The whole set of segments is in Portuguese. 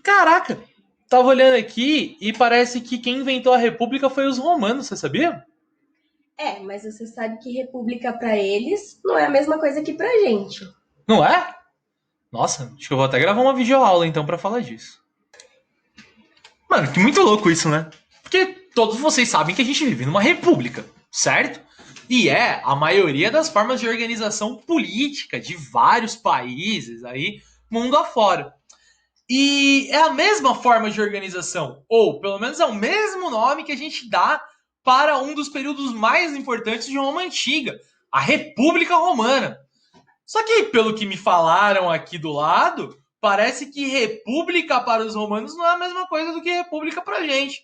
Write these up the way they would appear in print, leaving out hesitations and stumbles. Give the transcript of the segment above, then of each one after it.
Caraca, tava olhando aqui e parece que quem inventou a república foi os romanos, você sabia? Mas você sabe que república para eles não é a mesma coisa que pra gente. Não é? Nossa, acho que eu vou até gravar uma videoaula então pra falar disso. Mano, que muito louco isso, né? Porque todos vocês sabem que a gente vive numa república, certo? E é a maioria das formas de organização política de vários países aí, mundo afora. E é a mesma forma de organização, ou pelo menos é o mesmo nome que a gente dá para um dos períodos mais importantes de Roma Antiga, a República Romana. Só que, pelo que me falaram aqui do lado, parece que república para os romanos não é a mesma coisa do que república para a gente.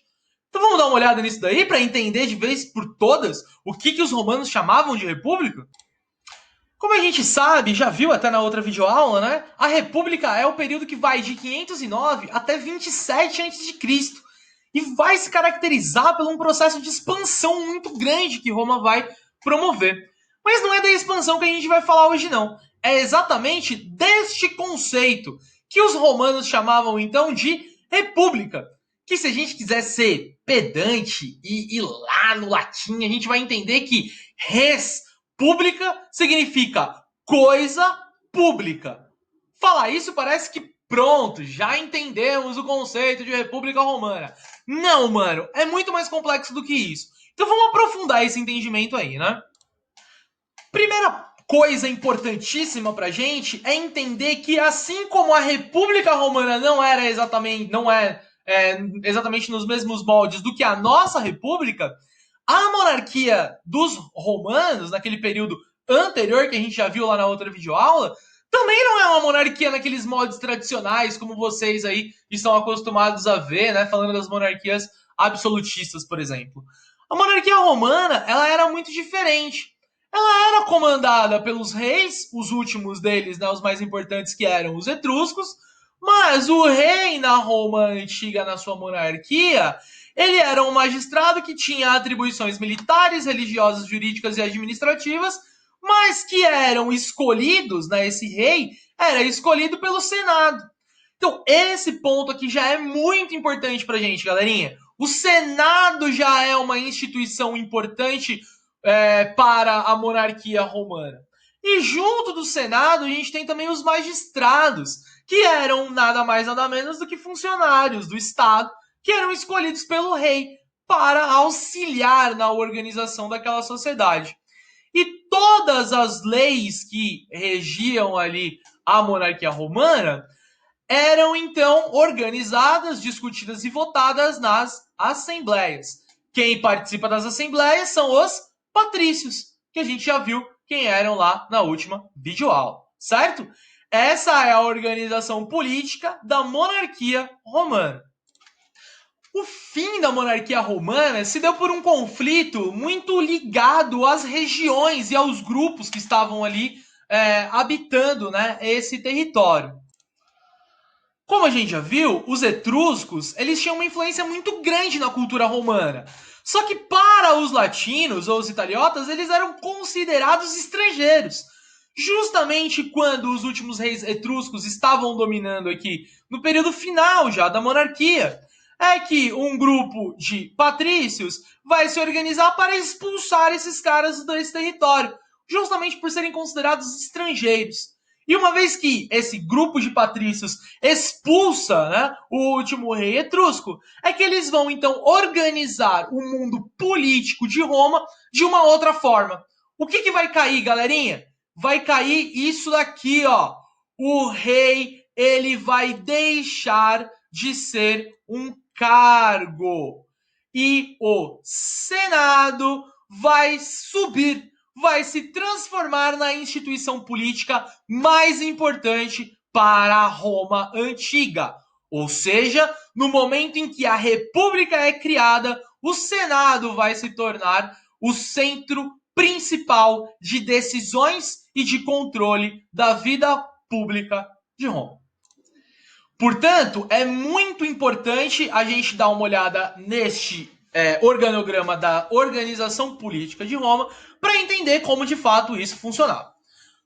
Então vamos dar uma olhada nisso daí para entender de vez por todas o que os romanos chamavam de república? Como a gente sabe, já viu até na outra videoaula, né? A república é o período que vai de 509 até 27 a.C. E vai se caracterizar por um processo de expansão muito grande que Roma vai promover. Mas não é da expansão que a gente vai falar hoje, não. É exatamente deste conceito que os romanos chamavam então de república. Que se a gente quiser ser pedante e ir lá no latim, a gente vai entender que res pública significa coisa pública. Falar isso parece que pronto, já entendemos o conceito de República Romana. Não, mano, é muito mais complexo do que isso. Então vamos aprofundar esse entendimento aí, né? Primeira coisa importantíssima pra gente é entender que assim como a República Romana não era exatamente, exatamente nos mesmos moldes do que a nossa república, a monarquia dos romanos, naquele período anterior que a gente já viu lá na outra videoaula, também não é uma monarquia naqueles moldes tradicionais, como vocês aí estão acostumados a ver, né? Falando das monarquias absolutistas, por exemplo. A monarquia romana, ela era muito diferente. Ela era comandada pelos reis, os últimos deles, né, os mais importantes que eram os etruscos, mas o rei na Roma antiga, na sua monarquia, ele era um magistrado que tinha atribuições militares, religiosas, jurídicas e administrativas, mas que eram escolhidos, né, esse rei era escolhido pelo Senado. Então, esse ponto aqui já é muito importante pra gente, galerinha. O Senado já é uma instituição importante para a monarquia romana. E junto do Senado, a gente tem também os magistrados, que eram nada mais nada menos do que funcionários do Estado, que eram escolhidos pelo rei para auxiliar na organização daquela sociedade. E todas as leis que regiam ali a monarquia romana eram então organizadas, discutidas e votadas nas assembleias. Quem participa das assembleias são os patrícios, que a gente já viu quem eram lá na última videoaula, certo? Essa é a organização política da monarquia romana. O fim da monarquia romana se deu por um conflito muito ligado às regiões e aos grupos que estavam ali habitando, né, esse território. Como a gente já viu, os etruscos eles tinham uma influência muito grande na cultura romana. Só que para os latinos ou os italiotas, eles eram considerados estrangeiros. Justamente quando os últimos reis etruscos estavam dominando aqui, no período final já da monarquia, é que um grupo de patrícios vai se organizar para expulsar esses caras desse território, justamente por serem considerados estrangeiros. E uma vez que esse grupo de patrícios expulsa, né, o último rei etrusco, é que eles vão então organizar o mundo político de Roma de uma outra forma. O que vai cair, galerinha? Vai cair isso daqui, ó. O rei, ele vai deixar de ser um cargo. E o Senado vai subir, vai se transformar na instituição política mais importante para Roma antiga. Ou seja, no momento em que a república é criada, o Senado vai se tornar o centro principal de decisões e de controle da vida pública de Roma. Portanto, é muito importante a gente dar uma olhada neste organograma da organização política de Roma para entender como de fato isso funcionava.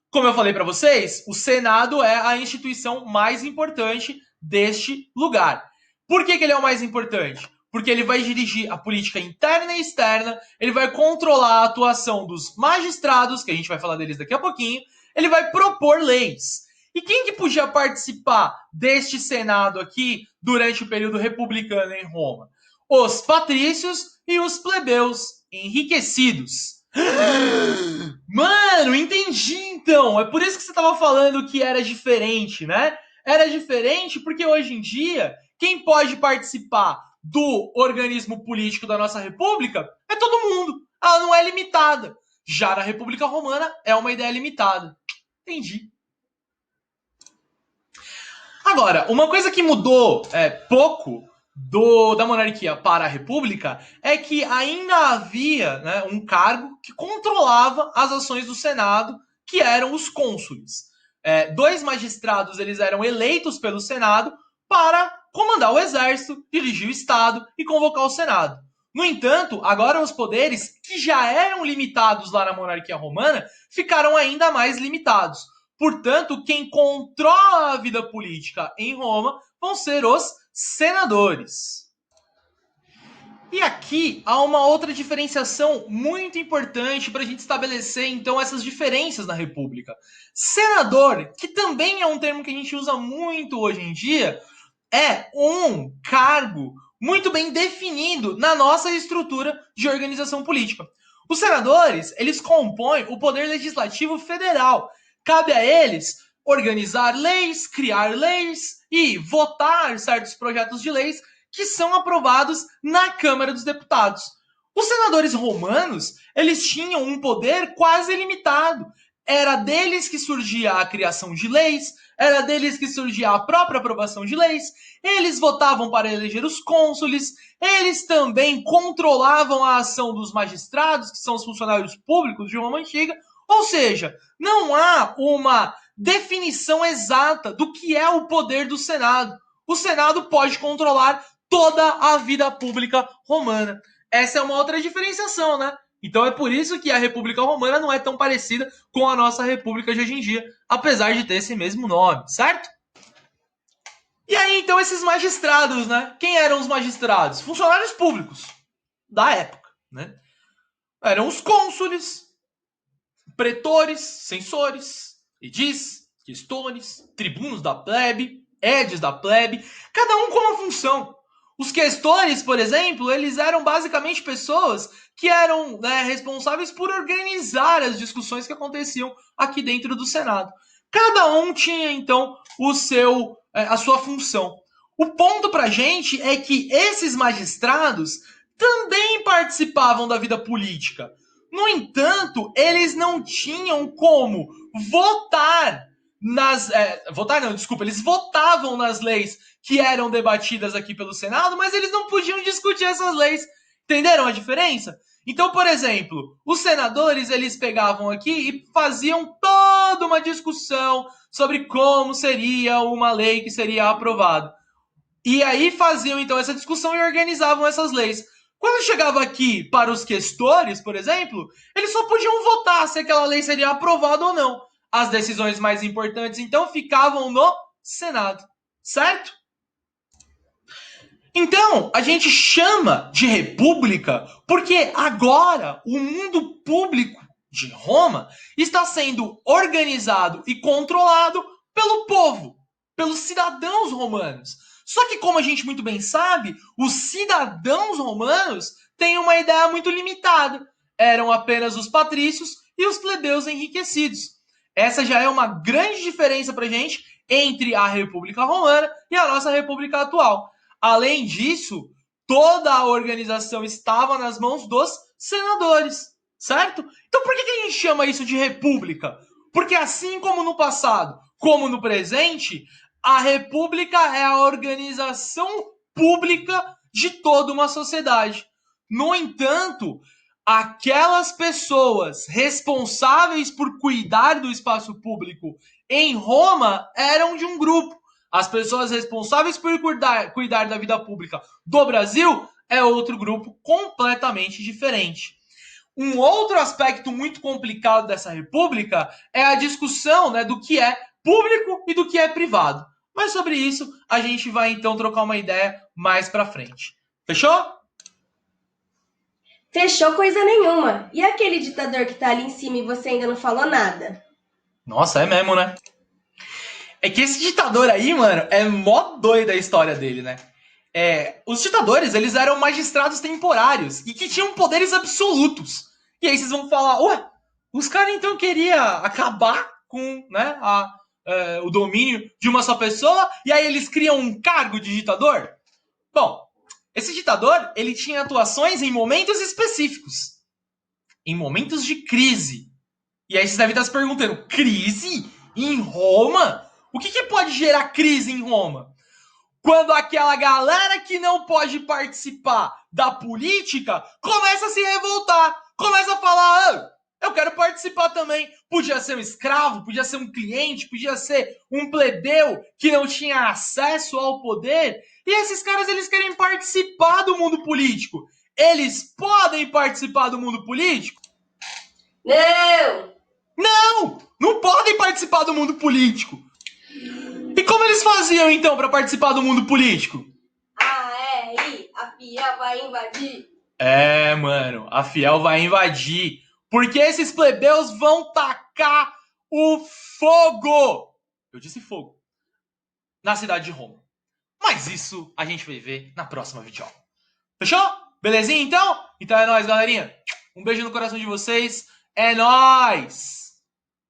Como eu falei para vocês, o Senado é a instituição mais importante deste lugar. Por que ele é o mais importante? Porque ele vai dirigir a política interna e externa, ele vai controlar a atuação dos magistrados, que a gente vai falar deles daqui a pouquinho, ele vai propor leis. E quem que podia participar deste Senado aqui durante o período republicano em Roma? Os patrícios e os plebeus enriquecidos. Mano, entendi então. É por isso que você estava falando que era diferente, né? Era diferente porque hoje em dia, quem pode participar do organismo político da nossa república é todo mundo. Ela não é limitada. Já na República Romana é uma ideia limitada. Entendi. Agora, uma coisa que mudou pouco da monarquia para a república é que ainda havia, né, um cargo que controlava as ações do Senado, que eram os cônsules. Dois magistrados eles eram eleitos pelo Senado para comandar o exército, dirigir o Estado e convocar o Senado. No entanto, agora os poderes, que já eram limitados lá na monarquia romana, ficaram ainda mais limitados. Portanto, quem controla a vida política em Roma vão ser os senadores. E aqui há uma outra diferenciação muito importante para a gente estabelecer, então, essas diferenças na República. Senador, que também é um termo que a gente usa muito hoje em dia, é um cargo muito bem definido na nossa estrutura de organização política. Os senadores, eles compõem o poder legislativo federal. Cabe a eles organizar leis, criar leis e votar certos projetos de leis que são aprovados na Câmara dos Deputados. Os senadores romanos, eles tinham um poder quase ilimitado. Era deles que surgia a criação de leis, era deles que surgia a própria aprovação de leis, eles votavam para eleger os cônsules, eles também controlavam a ação dos magistrados, que são os funcionários públicos de Roma Antiga, ou seja, não há uma definição exata do que é o poder do Senado. O Senado pode controlar toda a vida pública romana. Essa é uma outra diferenciação, né? Então é por isso que a República Romana não é tão parecida com a nossa República de hoje em dia, apesar de ter esse mesmo nome, certo? E aí, então, esses magistrados, né? Quem eram os magistrados? Funcionários públicos da época, né? Eram os cônsules, pretores, censores, edis, questores, tribunos da plebe, edes da plebe, cada um com uma função. Os questores, por exemplo, eles eram basicamente pessoas que eram, né, responsáveis por organizar as discussões que aconteciam aqui dentro do Senado. Cada um tinha, então, a sua função. O ponto pra gente é que esses magistrados também participavam da vida política. No entanto, eles não tinham como votar eles votavam nas leis que eram debatidas aqui pelo Senado, mas eles não podiam discutir essas leis. Entenderam a diferença? Então, por exemplo, os senadores, eles pegavam aqui e faziam toda uma discussão sobre como seria uma lei que seria aprovada. E aí faziam, então, essa discussão e organizavam essas leis. Quando chegava aqui para os questores, por exemplo, eles só podiam votar se aquela lei seria aprovada ou não. As decisões mais importantes, então, ficavam no Senado, certo? Então, a gente chama de república porque agora o mundo público de Roma está sendo organizado e controlado pelo povo, pelos cidadãos romanos. Só que, como a gente muito bem sabe, os cidadãos romanos têm uma ideia muito limitada. Eram apenas os patrícios e os plebeus enriquecidos. Essa já é uma grande diferença para a gente entre a República Romana e a nossa República atual. Além disso, toda a organização estava nas mãos dos senadores, certo? Então por que a gente chama isso de república? Porque assim como no passado, como no presente, a república é a organização pública de toda uma sociedade. No entanto, aquelas pessoas responsáveis por cuidar do espaço público em Roma eram de um grupo. As pessoas responsáveis por cuidar da vida pública do Brasil é outro grupo completamente diferente. Um outro aspecto muito complicado dessa república é a discussão, né, do que é público e do que é privado. Mas sobre isso, a gente vai então trocar uma ideia mais pra frente. Fechou? Fechou coisa nenhuma. E aquele ditador que tá ali em cima e você ainda não falou nada? Nossa, é mesmo, né? É que esse ditador aí, mano, é mó doida a história dele, né? Os ditadores, eles eram magistrados temporários e que tinham poderes absolutos. E aí vocês vão falar, ué, os caras então queriam acabar com, né, o domínio de uma só pessoa e aí eles criam um cargo de ditador? Bom, esse ditador, ele tinha atuações em momentos específicos. Em momentos de crise. E aí vocês devem estar se perguntando, crise? Em Roma? O que pode gerar crise em Roma? Quando aquela galera que não pode participar da política começa a se revoltar, começa a falar, eu quero participar também. Podia ser um escravo, podia ser um cliente, podia ser um plebeu que não tinha acesso ao poder. E esses caras, eles querem participar do mundo político. Eles podem participar do mundo político? Não! Não podem participar do mundo político. E como eles faziam então para participar do mundo político? A Fiel vai invadir. Mano, a Fiel vai invadir. Porque esses plebeus vão tacar o fogo. Eu disse fogo. Na cidade de Roma. Mas isso a gente vai ver na próxima videoaula. Fechou? Belezinha então? Então é nóis, galerinha. Um beijo no coração de vocês. É nóis!